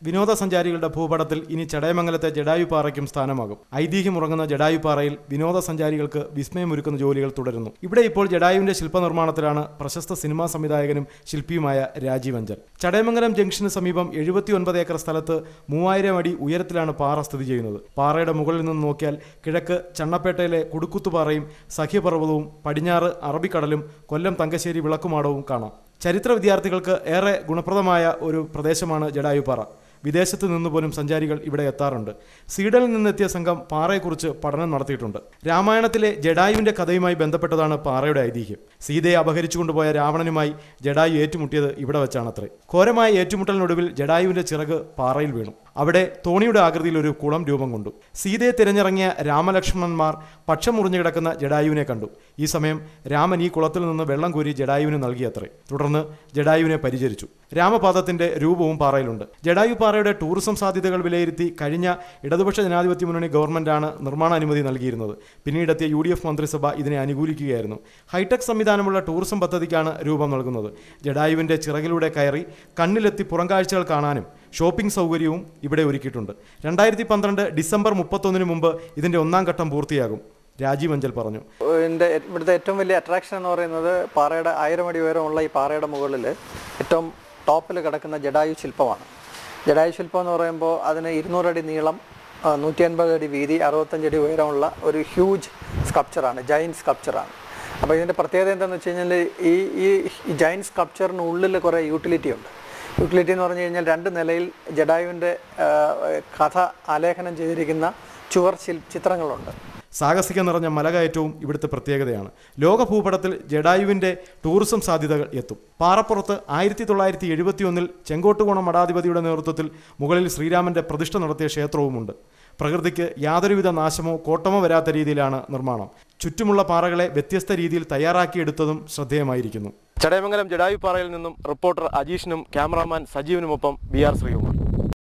വിനോദസഞ്ചാരികളുടെ ഭൂപടത്തിൽ ഇനി ചടയമംഗലത്തെ ജടായുപ്പാറയ്ക്കും സ്ഥാനമാകും. ഐതിഹ്യമുറങ്ങുന്ന ജടായുപ്പാറയിൽ വിനോദസഞ്ചാരികൾക്ക് വിസ്മയമൊരുക്കുന്ന ജോലികൾ തുടരുന്നു. ഇവിടെ ഇപ്പോൾ ജടായുവിന്റെ ശില്പനിർമ്മാണത്തിലാണ് പ്രശസ്ത സിനിമാ സംവിധായകനും ശില്പിയുമായ രാജീവ് അഞ്ചൽ. ചടയമംഗലം ജംഗ്ഷന് സമീപം 79 ഏക്കർ സ്ഥലത്ത് 3000 അടി ഉയരത്തിലാണ് പാറ സ്ഥിതി ചെയ്യുന്നത്. പാറയുടെ മുകളിൽ നിന്ന് നോക്കിയാൽ കിഴക്ക് ചണ്ണപ്പേട്ടയിലെ കുടുക്കുത്തുപാറയും സഖ്യപർവ്വതവും, പടിഞ്ഞാറ് അറബിക്കടലും, കൊല്ലം തങ്കശ്ശേരി വിളക്കുമാടവും കാണാം. ചരിത്ര വിദ്യാർത്ഥികൾക്ക് ഏറെ ഗുണപ്രദമായ ഒരു പ്രദേശമാണ് ജടായുപ്പാറ. വിദേശത്ത് നിന്നുപോലും സഞ്ചാരികൾ ഇവിടെ എത്താറുണ്ട്. സ്വീഡനിൽ നിന്നെത്തിയ സംഘം പാറയെക്കുറിച്ച് പഠനം നടത്തിയിട്ടുണ്ട്. രാമായണത്തിലെ ജടായുവിന്റെ കഥയുമായി ബന്ധപ്പെട്ടതാണ് പാറയുടെ ഐതിഹ്യം. സീതയെ അപഹരിച്ചു കൊണ്ടുപോയ രാവണനുമായി ജടായു ഏറ്റുമുട്ടിയത് ഇവിടെ വെച്ചാണത്രേ. ഘോരമായ ഏറ്റുമുട്ടലിനൊടുവിൽ ജടായുവിന്റെ ചിറക് പാറയിൽ വീണു. അവിടെ തോണിയുടെ ആകൃതിയിൽ ഒരു കുളം രൂപം കൊണ്ടു. സീതയെ തിരഞ്ഞിറങ്ങിയ രാമലക്ഷ്മണന്മാർ പക്ഷം മുറിഞ്ഞു കിടക്കുന്ന ജടായുവിനെ കണ്ടു. ഈ സമയം രാമൻ ഈ കുളത്തിൽ നിന്ന് വെള്ളം കോരി ജടായുവിന് നൽകിയത്രേ. തുടർന്ന് ജടായുവിനെ പരിചരിച്ചു. രാമപാദത്തിന്റെ രൂപവും പാറയിലുണ്ട്. ജടായു പാറയുടെ ടൂറിസം സാധ്യതകൾ വിലയിരുത്തി കഴിഞ്ഞ ഇടതുപക്ഷ ജനാധിപത്യ മുന്നണി ഗവൺമെന്റാണ് നിർമ്മാണ അനുമതി നൽകിയിരുന്നത്. പിന്നീടെത്തിയ UDF മന്ത്രിസഭ ഇതിനെ അനുകൂലിക്കുകയായിരുന്നു. ഹൈടെക് സംവിധാനമുള്ള ടൂറിസം പദ്ധതിക്കാണ് രൂപം നൽകുന്നത്. ജടായുവിന്റെ ചിറകിലൂടെ കയറി കണ്ണിലെത്തി പുറംകാഴ്ചകൾ കാണാനും ഷോപ്പിംഗ് സൗകര്യവും ഇവിടെ ഒരുക്കിയിട്ടുണ്ട്. 2012 ഡിസംബർ 31 മുമ്പ് ഇതിന്റെ 1ാം ഘട്ടം പൂർത്തിയാകും. രാജീവ് അഞ്ചൽ പറഞ്ഞു. ഇവിടുത്തെ ഏറ്റവും വലിയ അട്രാക്ഷൻ എന്ന് പറയുന്നത് പാറയുടെ 1000 അടി ഉയരമുള്ള ഈ പാറയുടെ മുകളിൽ ഏറ്റവും ടോപ്പിൽ കിടക്കുന്ന ജടായു ശില്പമാണ്. ജടായു ശില്പം എന്ന് പറയുമ്പോൾ അതിന് 200 അടി നീളം, 150 അടി വീതി, 65 അടി ഉയരമുള്ള ഒരു ഹ്യൂജ് സ്കൾപ്ചറാണ്, ജൈൻറ്റ് സ്കൾപ്ചറാണ്. അപ്പോൾ ഇതിൻ്റെ പ്രത്യേകത എന്താണെന്ന് വെച്ച് കഴിഞ്ഞാൽ ഈ ജൈൻറ്റ് സ്കൾപ്ചറിന് ഉള്ളിൽ കുറേ യൂട്ടിലിറ്റി ഉണ്ട്. യൂട്ടിലിറ്റി എന്ന് പറഞ്ഞു കഴിഞ്ഞാൽ 2 നിലയിൽ ജടായുവിൻ്റെ കഥ ആലേഖനം ചെയ്തിരിക്കുന്ന ചുവർ ചിത്രങ്ങളുണ്ട്. സാഹസികം നിറഞ്ഞ മലകയറ്റവും ഇവിടുത്തെ പ്രത്യേകതയാണ്. ലോക ഭൂപടത്തിൽ ജടായുവിന്റെ ടൂറിസം സാധ്യതകൾ എത്തും. പാറപ്പുറത്ത് 1971 ചെങ്കോട്ടുകോണം മഠാധിപതിയുടെ നേതൃത്വത്തിൽ മുകളിൽ ശ്രീരാമന്റെ പ്രതിഷ്ഠ നടത്തിയ ക്ഷേത്രവുമുണ്ട്. പ്രകൃതിക്ക് യാതൊരുവിധ നാശമോ കോട്ടമോ വരാത്ത രീതിയിലാണ് നിർമ്മാണം. ചുറ്റുമുള്ള പാറകളെ വ്യത്യസ്ത രീതിയിൽ തയ്യാറാക്കിയെടുത്തതും ശ്രദ്ധേയമായിരിക്കുന്നു. ചടയമംഗലം ജടായുപ്പാറയിൽ നിന്നും റിപ്പോർട്ടർ അജീഷിനും ക്യാമറാമാൻ സജീവനുമൊപ്പം BR ശ്രീകുമാർ.